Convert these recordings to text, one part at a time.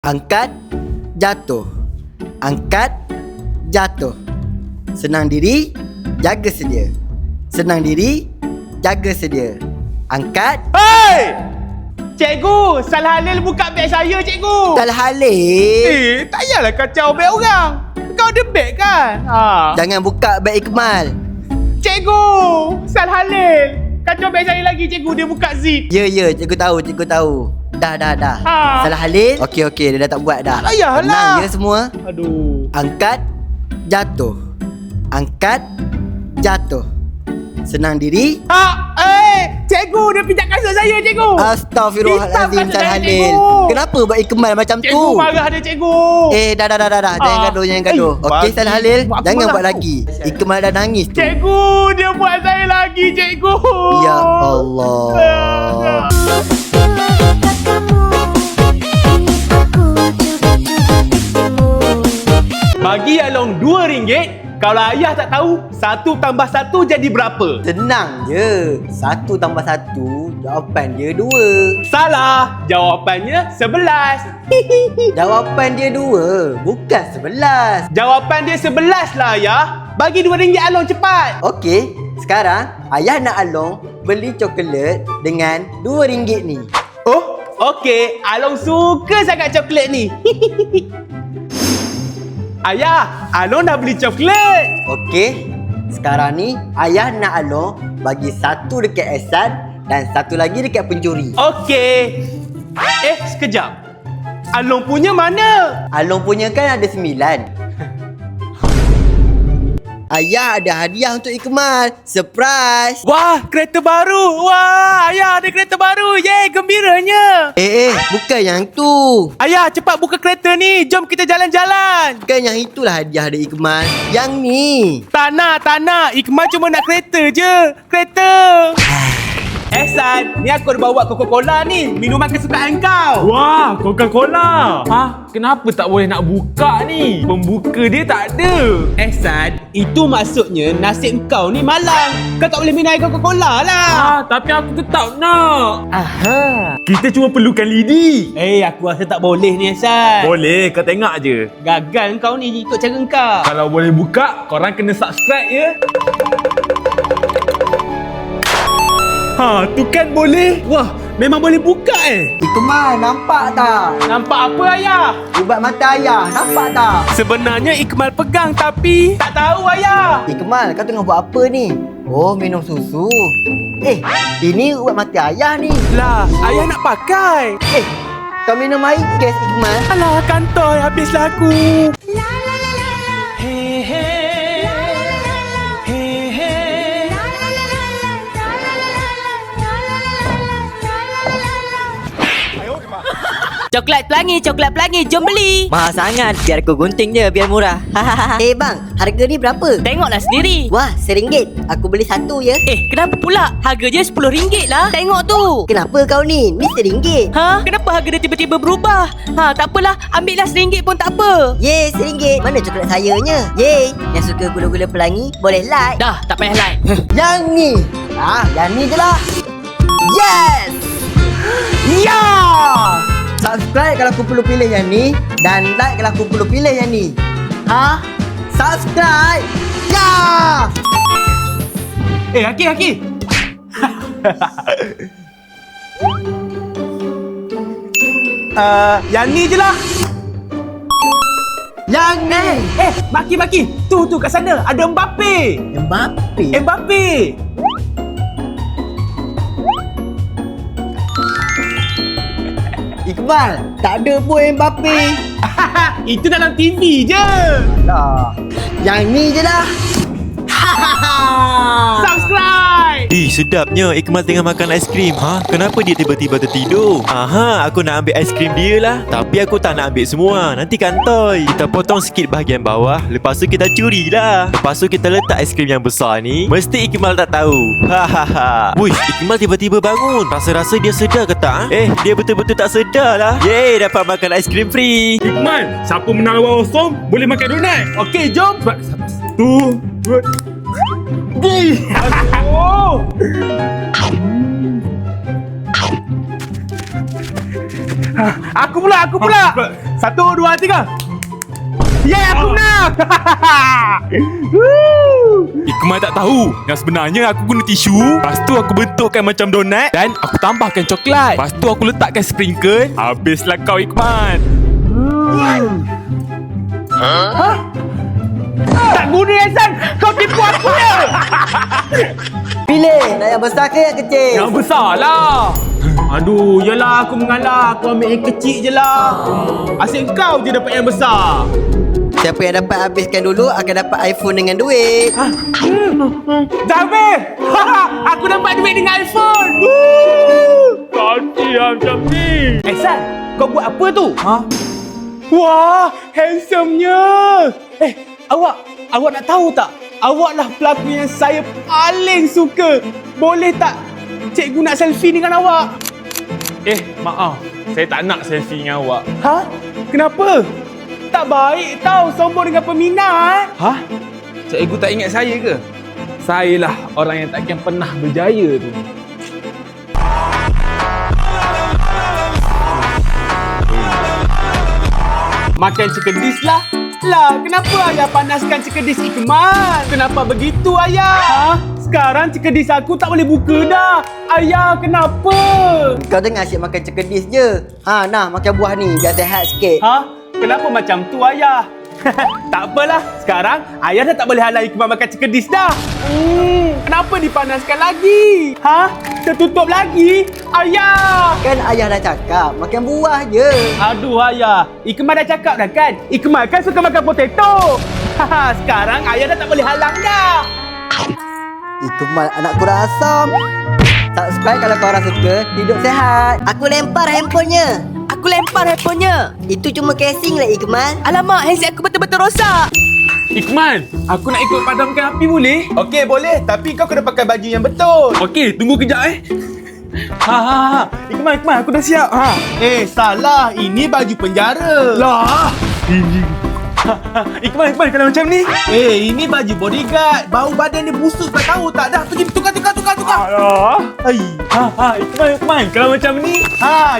Angkat, jatuh. Angkat, jatuh. Senang diri, jaga sedia. Senang diri, jaga sedia. Angkat. Hei! Cikgu, salah halil buka beg saya, cikgu. Salah halil. Tak payahlah kacau beg orang. Kau ada beg kan? Jangan buka beg Ikmal. Cikgu, salah halil. Kacau beg saya lagi, cikgu. Dia buka zip. Ya, cikgu tahu. Dah. Salah halil. Okey, dia dah tak buat dah. Tak payahlah. Tenang je semua. Aduh. Angkat, jatuh. Angkat, jatuh. Senang diri. Cikgu, dia pijak kasut saya, cikgu. Astaghfirullahalazim, Hitam kasut Salah saya, halil. cikgu. Kenapa buat Ikmal macam tu? Cikgu marah dia, cikgu. Dah. Jangan gaduh. Okey, Salah halil. Maaf, Jangan maaf. buat lagi. Ikmal dah nangis tu. Cikgu, dia buat saya lagi, cikgu. Ya Allah. Bagi Along RM2. Kalau ayah tak tahu, 1 tambah 1 jadi berapa? Senang je. 1 tambah 1, jawapan dia 2. Salah. Jawapannya 11. Jawapan dia 2, bukan 11. Jawapan dia 11 lah, ayah. Bagi RM2 Along cepat. Okey, sekarang ayah nak Along beli coklat dengan RM2 ni. Oh, okey. Along suka sangat coklat ni. Ayah, Along dah beli coklat. Okey, sekarang ni ayah nak Along bagi 1 dekat Ehsan dan 1 lagi dekat pencuri. Okey. Sekejap. Along punya mana? Along punya kan ada 9. Ayah ada hadiah untuk Ikmal. Surprise. Wah, kereta baru. Wah, ayah ada kereta baru. Yeay, gembiranya. Bukan yang tu. Ayah, cepat buka kereta ni. Jom kita jalan-jalan. Bukan yang itulah hadiah dari Ikmal. Yang ni. Tak nak. Ikmal cuma nak kereta je. Kereta. Ehsan, ni aku ada bawa Coca-Cola ni. Minuman kesukaan kau. Wah, Coca-Cola. Kenapa tak boleh nak buka ni? Pembuka dia tak ada. Ehsan, itu maksudnya nasib kau ni malang. Kau tak boleh minum air Coca-Cola lah. Tapi aku tetap nak. Kita cuma perlukan lidi. Aku rasa tak boleh ni, Ehsan. Boleh, kau tengok je. Gagal kau ni ikut cara kau. Kalau boleh buka, korang kena subscribe ya. Tu kan boleh. Wah, memang boleh buka Ikmal, nampak tak? Nampak apa, ayah? Ubat mata ayah, nampak tak? Sebenarnya Ikmal pegang tapi tak tahu, ayah. Ikmal, kau tengah buat apa ni? Oh, minum susu. Ini ubat mata ayah ni. Lah, ayah nak pakai. Kau minum air gas, Ikmal. Alah, kantoi habislah aku. Coklat pelangi, jom beli. Mahal sangat, biar aku gunting je, biar murah. Bang, harga ni berapa? Tengoklah sendiri. Wah, RM1. Aku beli 1 ya. Kenapa pula? Harga je RM10 lah. Tengok tu. Kenapa kau ni? Ni RM1. Kenapa harga dia tiba-tiba berubah? Tak apalah, ambillah RM1 pun tak apa. Ye, RM1. Mana coklat sayanya? Ye, yang suka gula-gula pelangi, boleh like. Dah, tak payah like. Yang ni. Yang ni je lah. Yes! Ya! Subscribe kalau aku perlu pilih yang ni, dan like kalau aku perlu pilih yang ni. Subscribe! Ya! Haki. Yang ni je lah. Yang ni! Maki. Tu kat sana ada Mbappe. Mbappe. Iqbal, tak ada pun Mbappe. Itu dalam TV je. Yang ni je lah. Subscribe. Sedapnya Ikmal tengah makan aiskrim. Kenapa dia tiba-tiba tertidur? Aku nak ambil aiskrim dia lah. Tapi aku tak nak ambil semua. Nanti kantoi. Kita potong sikit bahagian bawah. Lepas tu kita curi lah. Lepas tu kita letak aiskrim yang besar ni. Mesti Ikmal tak tahu. Wuih, Ikmal tiba-tiba bangun. Rasa-rasa dia sedar ke tak? Dia betul-betul tak sedar lah. Yeay, dapat makan aiskrim free. Ikmal, siapa menang lawan Osom boleh makan donat. Okey, jom. 1, 2, Oh. Aku pula. 1, 2, 3. Yeah, aku menang. Ikmal tak tahu yang sebenarnya aku guna tisu. Lepas tu aku bentukkan macam donat dan aku tambahkan coklat. Lepas tu aku letakkan sprinkle. Habislah kau, Ikmal. Tak guna Hasan. Kau tipu aku je. Pilih nak yang besar ke yang kecil? Yang besar lah. Aduh, yelah aku mengalah. Aku ambil yang kecil je lah. Asyik kau je dapat yang besar. Siapa yang dapat habiskan dulu akan dapat iPhone dengan duit. Dah habis. Aku dapat duit dengan iPhone. Kaki macam ni. San, kau buat apa tu? Wah, handsome-nya. Awak nak tahu tak? Awak lah pelakon yang saya paling suka. Boleh tak cikgu nak selfie dengan awak? Maaf. Saya tak nak selfie dengan awak. Kenapa? Tak baik tau sombong dengan peminat. Cikgu tak ingat saya ke? Sayalah orang yang takkan pernah berjaya tu. Makan cekedis lah. Kenapa ayah panaskan cekedis Ikmal? Kenapa begitu ayah? Sekarang cekedis aku tak boleh buka dah. Ayah, kenapa? Kau jangan asyik makan cekedis je. Nah makan buah ni biar sihat sikit. Kenapa macam tu ayah? Tak apalah. Sekarang ayah dah tak boleh halang Ikmal makan cekedis dah. Kenapa dipanaskan lagi? Tertutup lagi? Ayah! Kan ayah dah cakap makan buah je. Aduh ayah, Ikmal dah cakap dah kan? Ikmal kan suka makan potato. Sekarang ayah dah tak boleh halang dah. Ikmal anak kurang asam. Subscribe kalau korang suka hidup sehat. Aku lempar handphonenya. Itu cuma casing lah Ikmal. Alamak, handset aku betul-betul rosak. Ikmal, aku nak ikut padamkan api boleh? Okey boleh, tapi kau kena pakai baju yang betul. Okey, tunggu kejap Ikmal, aku dah siap. Salah. Ini baju penjara. Lah. Ikmal, kalau macam ni. Ini baju bodyguard. Bau badan dia busuk kau tahu tak? Dah, pergi tukar. Ikmal, kalau macam ni.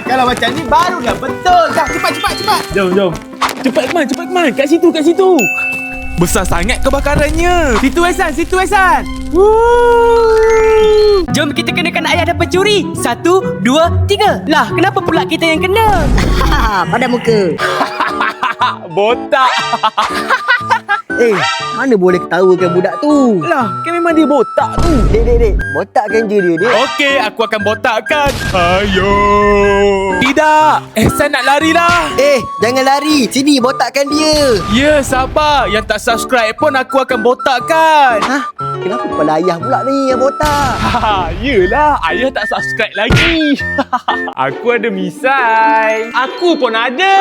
Kalau macam ni barulah betul. Dah, cepat. Jom. Cepat Ikmal. Kat situ. Besar sangat kebakarannya. Situ Hasan. Jom kita kenakan ayah dapat curi. 1, 2, 3. Lah, kenapa pula kita yang kena? Pada muka. Botak. Mana boleh ketawakan budak tu? Lah, kan memang dia botak tu. Dek. Botakkan je dia, dek. Okey, aku akan botakkan. Ayo. Tidak. Ehsan nak lari lah. Jangan lari. Sini botakkan dia. Ya, sabar. Yang tak subscribe pun aku akan botakkan. Kenapa kepala ayah pula ni yang botak? Yelah, ayah tak subscribe lagi. Aku ada misai. Aku pun ada.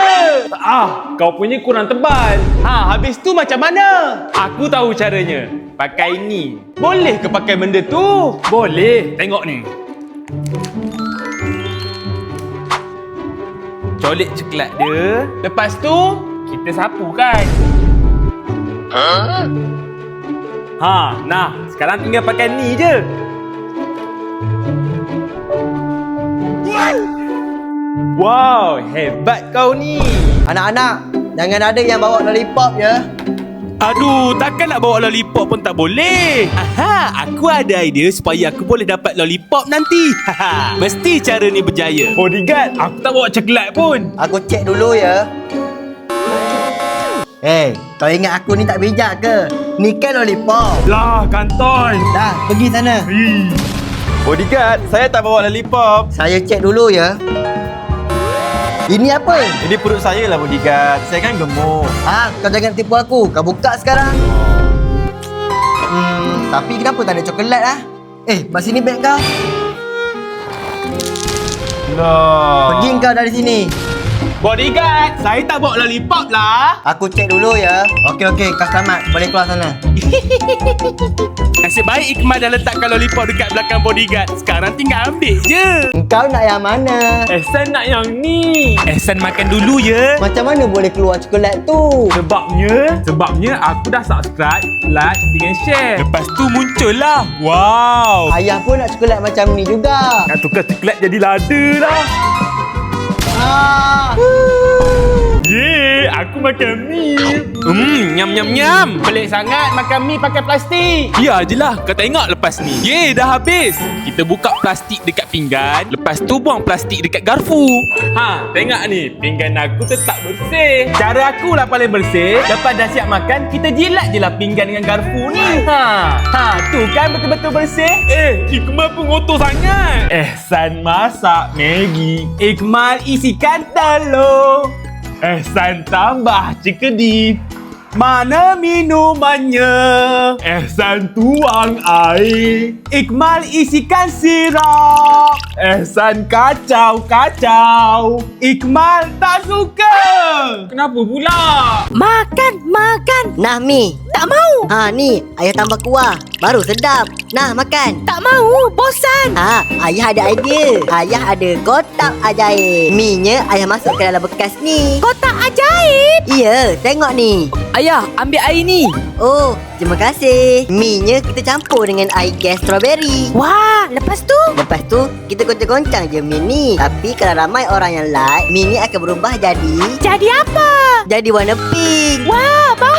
Kau punya kurang tebal. Habis tu macam mana? Aku tahu caranya. Pakai ni. Boleh ke pakai benda tu? Boleh. Tengok ni. Colek coklat dia. Lepas tu, Kita sapu kan. nah, sekarang tinggal pakai ni je. Wow, hebat kau ni. Anak-anak, jangan ada yang bawa lollipop ya. Aduh, takkan nak bawa lollipop pun tak boleh. Aku ada idea supaya aku boleh dapat lollipop nanti. Mesti cara ni berjaya. Bodyguard, aku tak bawa coklat pun. Aku cek dulu ya. Kau ingat aku ni tak bijak ke? Ni kan lollipop. Lah, kantoi. Dah, pergi sana. Bodyguard, saya tak bawa lollipop. Saya cek dulu ya. Ini apa? Ini perut saya lah, bodyguard. Saya kan gemuk. Kau jangan tipu aku. Kau buka sekarang. Tapi kenapa tak ada coklat lah? Mat sini beg kau. Lah. Pergi kau dari sini. Bodyguard, saya tak bawa lollipop lah. Aku cek dulu ya. Okey, kau selamat. Boleh keluar sana. Nasib baik Ikmal dah letakkan lollipop dekat belakang bodyguard. Sekarang tinggal ambil je. Kau nak yang mana? Ehsan nak yang ni. Ehsan makan dulu ya. Macam mana boleh keluar coklat tu? Sebabnya aku dah subscribe, like dengan share. Lepas tu muncullah. Wow. Ayah pun nak coklat macam ni juga. Nak tukar coklat jadi lada lah. Yeay, aku makan mie. Nyam nyam nyam. Pelik sangat makan mi pakai plastik. Ya je lah, kau tengok lepas ni. Yeay, dah habis. Kita buka plastik dekat pinggan, lepas tu buang plastik dekat garfu. Tengok ni, pinggan aku tetap bersih. Cara aku lah paling bersih. Lepas dah siap makan, kita jilat je lah pinggan dengan garfu ni. Tu kan betul-betul bersih. Iqmal pun kotor sangat. Ehsan masak Maggi. Ikmal isikan telur. Ehsan tambah cikedi. Mana minumannya? Ehsan tuang air. Ikmal isikan sirap. Ehsan kacau-kacau. Ikmal tak suka. Kenapa pula? Makan. Nah Mi, Tak mau. ni ayah tambah kuah. Baru sedap. Nah makan. Tak mau. Bosan. Ayah ada idea. Ayah ada kotak ajaib. Mi-nya ayah masuk ke dalam bekas ni. Kotak ajaib. Ya, tengok ni. Ayah, ambil air ni. Oh, terima kasih. Mi-nya kita campur dengan air gas strawberry. Wah, lepas tu? Lepas tu, kita goncang-goncang je mi ni. Tapi kalau ramai orang yang like, mi ni akan berubah jadi Apa? warna pink. Wah, mau.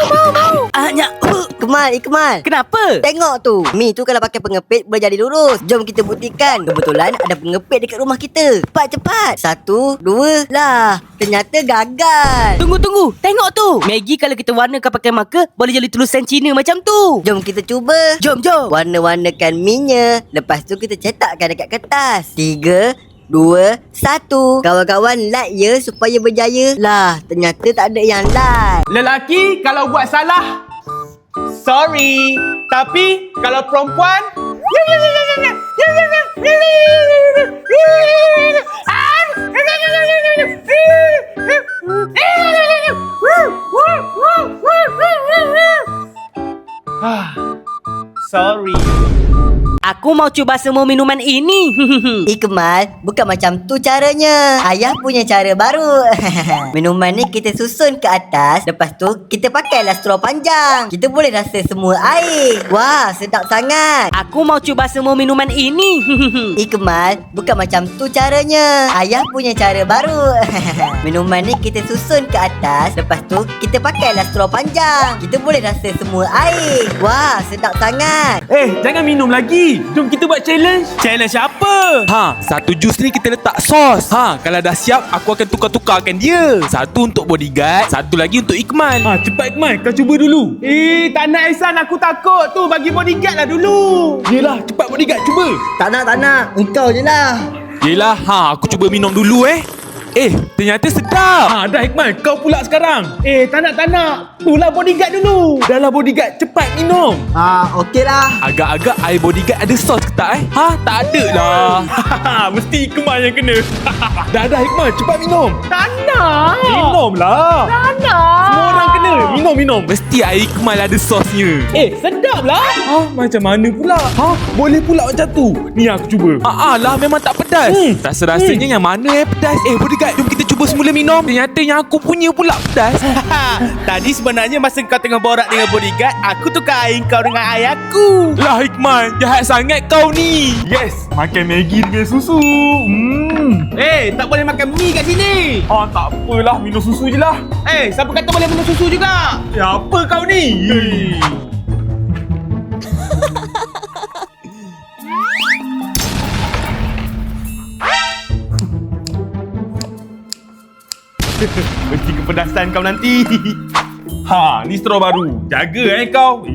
Ikmal. Kenapa? Tengok tu. Mi tu kalau pakai pengepit boleh jadi lurus. Jom kita buktikan. Kebetulan ada pengepit dekat rumah kita. Cepat. 1, 2, lah. Ternyata gagal. Tunggu. Tengok tu. Maggi kalau kita warnakan pakai marker, boleh jadi tulisan Cina macam tu. Jom kita cuba. Jom. Warna-warnakan mi-nya. Lepas tu kita cetakkan dekat kertas. 3, 2, 1. Kawan-kawan like ya supaya berjaya. Lah, ternyata tak ada yang like. Lelaki kalau buat salah, sorry. Tapi kalau perempuan, sorry. Aku mau cuba semua minuman ini. Ikmal, bukan macam tu caranya. Ayah punya cara baru. Minuman ni kita susun ke atas. Lepas tu, kita pakailah straw panjang. Kita boleh rasa semua air. Wah, sedap sangat. Aku mau cuba semua minuman ini. Ikmal, bukan macam tu caranya. Ayah punya cara baru. Minuman ni kita susun ke atas. Lepas tu, kita pakailah straw panjang. Kita boleh rasa semua air. Wah, sedap sangat. Jangan minum lagi. Jom kita buat challenge. Challenge apa? Satu jus ni kita letak sos. Kalau dah siap, aku akan tukar-tukarkan dia. Satu untuk bodyguard, satu lagi untuk Ikmal. Cepat Ikmal, kau cuba dulu. Tak nak Ihsan, aku takut tu. Bagi bodyguard lah dulu. Yelah, cepat bodyguard, cuba. Tak nak. Engkau je lah. Yelah, aku cuba minum dulu ternyata sedap. Dah Ikmal, kau pula sekarang. Tak nak. Itulah bodyguard dulu. Dah lah bodyguard, cepat minum. Okey lah. Agak-agak air bodyguard ada sos ke tak tak ada lah. Mesti Ikmal yang kena. Dah Ikmal, cepat minum. Tak nak. Minum lah. Tak nak. Semua orang kena. Minum. Mesti air Ikmal ada sosnya. Sedap lah. Macam mana pula? Boleh pula macam tu. Ni aku cuba. Lah memang tak pedas. Rasa-rasanya yang mana yang pedas? Bodyguard, jom kita cuba semula minum. Ternyata yang aku punya pula pedas. Tadi sebenarnya masa kau tengah borak dengan bodyguard, aku tukar air kau dengan air aku. Lah Hikmal, jahat sangat kau ni. Yes, makan Maggi dengan susu. Tak boleh makan mi kat sini. Tak apalah, minum susu je lah. Siapa kata boleh minum susu juga? Apa kau ni? Mesti kepedasan kau nanti. Ni straw baru. Jaga kau.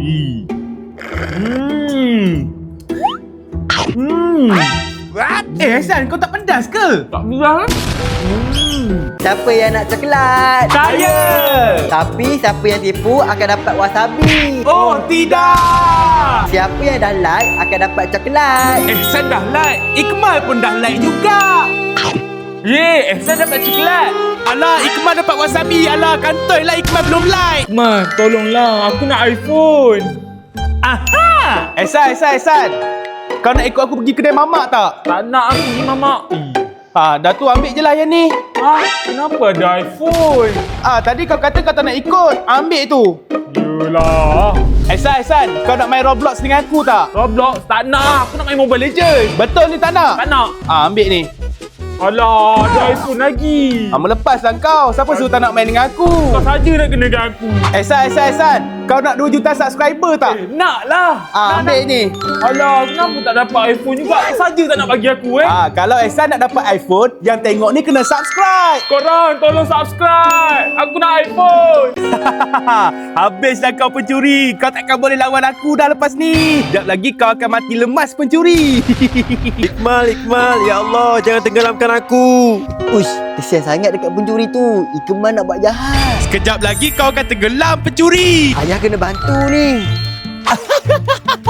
Ihsan, kau tak pedas ke? Tak pedas. Siapa yang nak coklat? Saya. Tapi siapa yang tipu akan dapat wasabi. Oh, tidak. Siapa yang dah like akan dapat coklat. Ihsan dah like. Ikmal pun dah like juga. Ihsan dapat coklat. Alah, Ikmal dapat wasabi. Alah, kantoi lah Ikmal belum like. Ikmal, tolonglah. Aku nak iPhone. Aha! Ihsan. Kau nak ikut aku pergi kedai mamak tak? Tak nak aku ni mamak. Dah tu ambil je lah yang ni. Kenapa ada iPhone? Tadi kau kata kau tak nak ikut. Ambil tu. Yelah. Ihsan, kau nak main Roblox dengan aku tak? Roblox? Tak nak. Aku nak main Mobile Legends. Betul ni tak nak? Tak nak. Ambil ni. Alah, ada iPhone lagi. Melepas lah kau. Siapa suruh tak nak main dengan aku? Kau saja nak kena dengan aku. Ehsan. Kau nak 2 juta subscriber tak? Nak lah. Ambil ni. Alah, kenapa tak dapat iPhone juga? Kau saja tak nak bagi aku Kalau Ehsan nak dapat iPhone, yang tengok ni kena subscribe. Korang tolong subscribe. Aku nak iPhone. Habislah kau pencuri. Kau takkan boleh lawan aku dah lepas ni. Sekejap lagi kau akan mati lemas pencuri. Ikmal, ya Allah, jangan tenggelamkan aku. Uish, kesian sangat dekat pencuri tu. Ikmal nak buat jahat. Sekejap lagi kau akan tenggelam pencuri. Ayah kena bantu ni.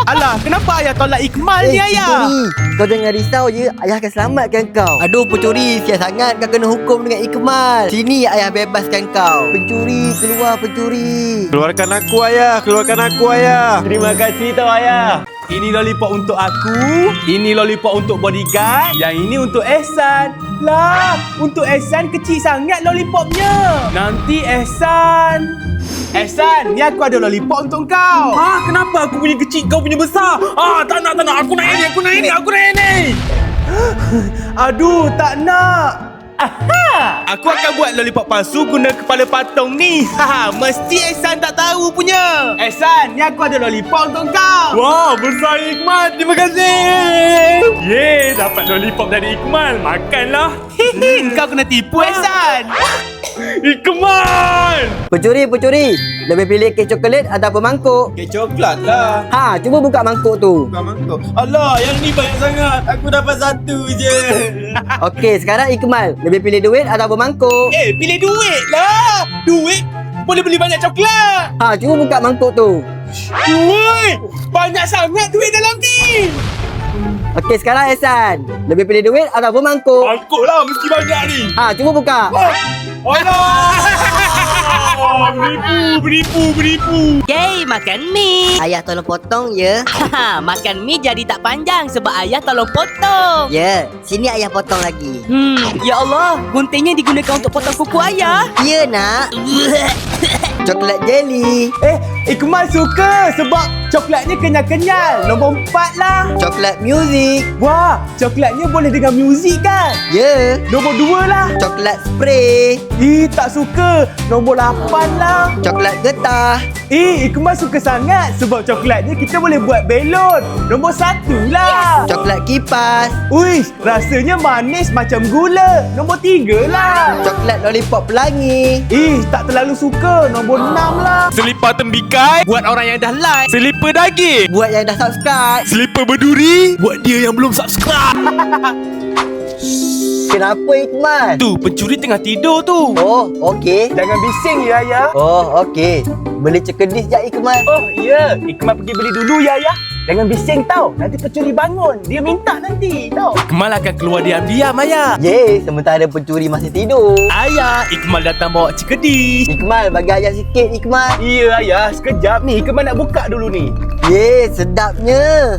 Alah, kenapa ayah tolak Ikmal ni ayah? Pencuri, kau jangan risau je. Ayah akan selamatkan kau. Aduh pencuri, sial sangat kau kena hukum dengan Ikmal. Sini ayah bebaskan kau. Pencuri, keluar pencuri. Keluarkan aku, ayah. Terima kasih tau, ayah. Ini lollipop untuk aku. Ini lollipop untuk bodyguard. Yang ini untuk Ehsan. Lah, untuk Ehsan kecil sangat lollipopnya. Nanti Ehsan, ni aku ada lollipop untuk kau. Kenapa aku punya kecil, kau punya besar? Tak nak. Aku nak ini. Aduh, tak nak. Aku akan buat lollipop palsu guna kepala patung ni. Mesti Ehsan tak tahu punya. Ehsan, ni aku ada lollipop untuk kau. Wah, besar Ikmal. Terima kasih. Yeay, dapat lollipop dari Ikmal. Makanlah. Kau kena tipu Ehsan. Ikmal. Pencuri. Lebih pilih kek coklat ataupun mangkuk? Kek coklat lah. Cuba buka mangkuk tu. Bukan mangkuk. Alah, yang ni banyak sangat. Aku dapat satu je. Okey, sekarang Ikmal. Lebih pilih duit ataupun mangkuk? Pilih duit lah. Duit boleh beli banyak coklat. Cuba buka mangkuk tu. Duit. Banyak sangat duit dalam ni. Okey, sekarang Ehsan. Lebih pilih duit ataupun mangkuk? Mangkuk lah, mesti banyak ni. Cuba buka. Beripu. Yeay, makan mie. Ayah tolong potong ya. Makan mie jadi tak panjang sebab ayah tolong potong. Ya, sini ayah potong lagi. Ya Allah, guntingnya digunakan untuk potong kuku ayah. Ya nak. Coklat jelly. Ikmal suka sebab coklatnya kenyal-kenyal. Nombor 4 lah. Coklat music. Wah, coklatnya boleh dengan muzik kan? Ya. Nombor 2 lah. Coklat spray. Tak suka. Nombor 8 lah. Coklat getah. Ikmal suka sangat sebab coklatnya kita boleh buat belon. Nombor 1 lah. Coklat kipas. Uish, rasanya manis macam gula. Nombor 3 lah. Coklat lollipop pelangi. Tak terlalu suka. Nombor 6 lah. Selipar tembikai buat orang yang dah like. Selipar daging Buat yang dah subscribe. selipar berduri buat dia yang belum subscribe. Kenapa Ikmal? Tu, pencuri tengah tidur tu. Oh, okey. Jangan bising ya, ayah. Oh, okey. Beli cekedis je Ikmal. Oh, ya. Ikmal pergi beli dulu ya, ayah. Jangan bising tau. Nanti pencuri bangun. Dia minta nanti tau. Ikmal akan keluar diam-diam, ayah. Ye, sementara pencuri masih tidur. Ayah, Ikmal datang bawa cekedis. Ikmal, bagi ayah sikit Ikmal. Ya, ayah. Sekejap ni. Ikmal nak buka dulu ni. Ye, sedapnya.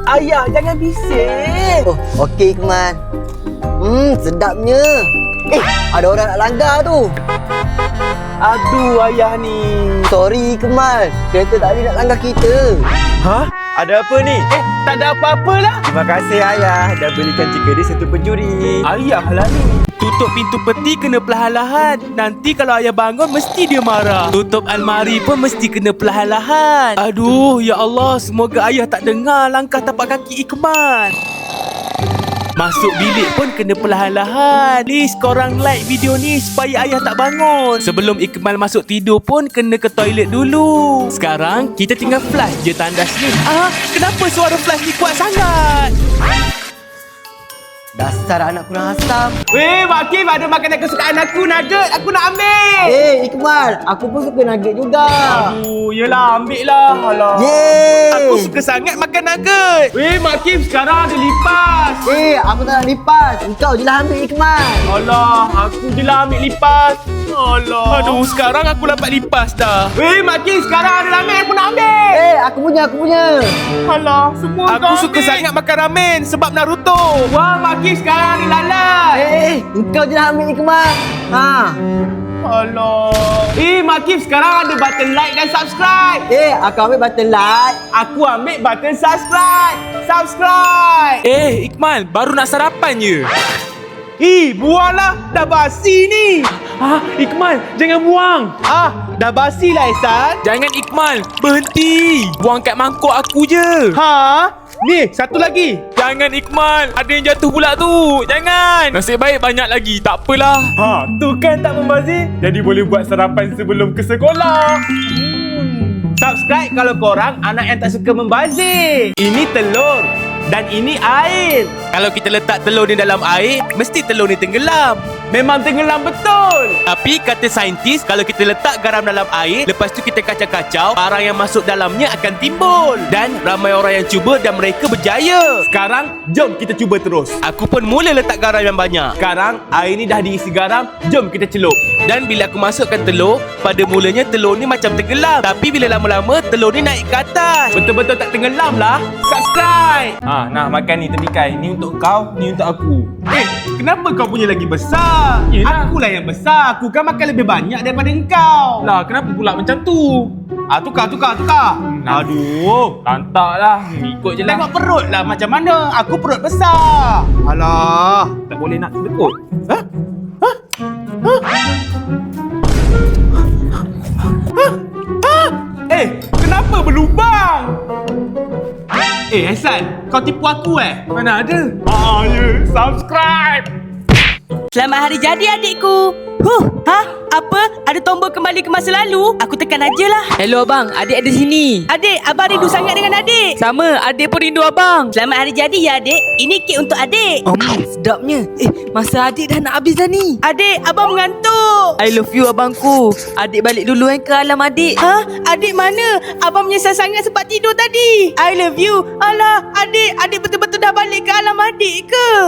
Ayah, jangan bising. Oh, okey Ikmal. Sedapnya. Ada orang nak langgar tu. Aduh, ayah ni. Sorry Ikmal. Kereta tadi nak langgar kita. Ada apa ni? Tak ada apa-apa lah. Terima kasih, ayah. Dah belikan cekedis untuk pencuri. Ayah lah ni. Tutup pintu peti kena perlahan-lahan. Nanti kalau ayah bangun mesti dia marah. Tutup almari pun mesti kena perlahan-lahan. Aduh, ya Allah, semoga ayah tak dengar langkah tapak kaki Ikmal. Masuk bilik pun kena perlahan-lahan. Please korang like video ni supaya ayah tak bangun. Sebelum Ikmal masuk tidur pun kena ke toilet dulu. Sekarang kita tinggal flash je tandas ni. Kenapa suara flash ni kuat sangat? Dasar anak kurang asam. Weh, Mak Kim ada makanan kesukaan aku, nugget. Aku nak ambil. Ikmal, aku pun suka nugget juga. Aduh, yelah, ambil lah. Alah. Yeay. Aku suka sangat makan nugget. Weh, Mak Kim sekarang ada lipas. Aku tak nak lipas. Engkau je lah ambil Ikmal. Alah, aku je lah ambil lipas. Alah. Aduh, sekarang aku dapat lipas dah. Weh, Mak Kim sekarang ada ramen. Aku nak ambil. Aku punya. Alah, semua aku suka sangat makan ramen sebab Naruto. Wah, Mak Kim sekarang ada lalat. Engkau je lah ambil Ikmal. Alah. Mak Kim sekarang ada button like dan subscribe. Aku ambil button like. Aku ambil button subscribe. Subscribe. Ikmal, baru nak sarapan je. Buanglah. Dah basi ni. Ikmal, jangan buang. Dah basi lah Ihsan. Jangan Ikmal, berhenti. Buang kat mangkuk aku je. Ni, satu lagi. Jangan Ikmal, ada yang jatuh pula tu. Jangan. Nasib baik banyak lagi, tak apalah. Tu kan tak membazir. Jadi boleh buat sarapan sebelum ke sekolah. Subscribe kalau korang anak yang tak suka membazir. Ini telur dan ini air. Kalau kita letak telur ni dalam air, mesti telur ni tenggelam. Memang tenggelam betul. Tapi kata saintis, kalau kita letak garam dalam air, lepas tu kita kacau-kacau, barang yang masuk dalamnya akan timbul. Dan ramai orang yang cuba dan mereka berjaya. Sekarang, jom kita cuba terus. Aku pun mula letak garam yang banyak. Sekarang, air ni dah diisi garam. Jom kita celup. Dan bila aku masukkan telur, pada mulanya telur ni macam tenggelam. Tapi bila lama-lama, telur ni naik ke atas. Betul-betul tak tenggelam lah. Subscribe. Nak makan ni tepikai. Ni untuk kau, ni untuk aku. Kenapa kau punya lagi besar? Yelah. Akulah yang besar. Aku kan makan lebih banyak daripada engkau. Lah, kenapa pula macam tu? Tukar. Aduh. Lantak lah. Ikut je lah. Tengok perut lah macam mana. Aku perut besar. Alah. Tak boleh nak sedekut. Kenapa berlubang? Hasan, kau tipu aku Mana ada? Subscribe. Selamat hari jadi adikku. Apa? Ada tombol kembali ke masa lalu? Aku tekan aja lah. Hello abang, adik ada sini. Adik, abang rindu sangat dengan adik. Sama, adik pun rindu abang. Selamat hari jadi ya adik. Ini kek untuk adik. Sedapnya. Masa adik dah nak habis dah ni. Adik, abang mengantuk. I love you abangku. Adik balik dulu ke alam adik. Adik mana? Abang menyesal sangat sebab tidur tadi. I love you. Alah, adik betul-betul dah balik ke alam adik ke?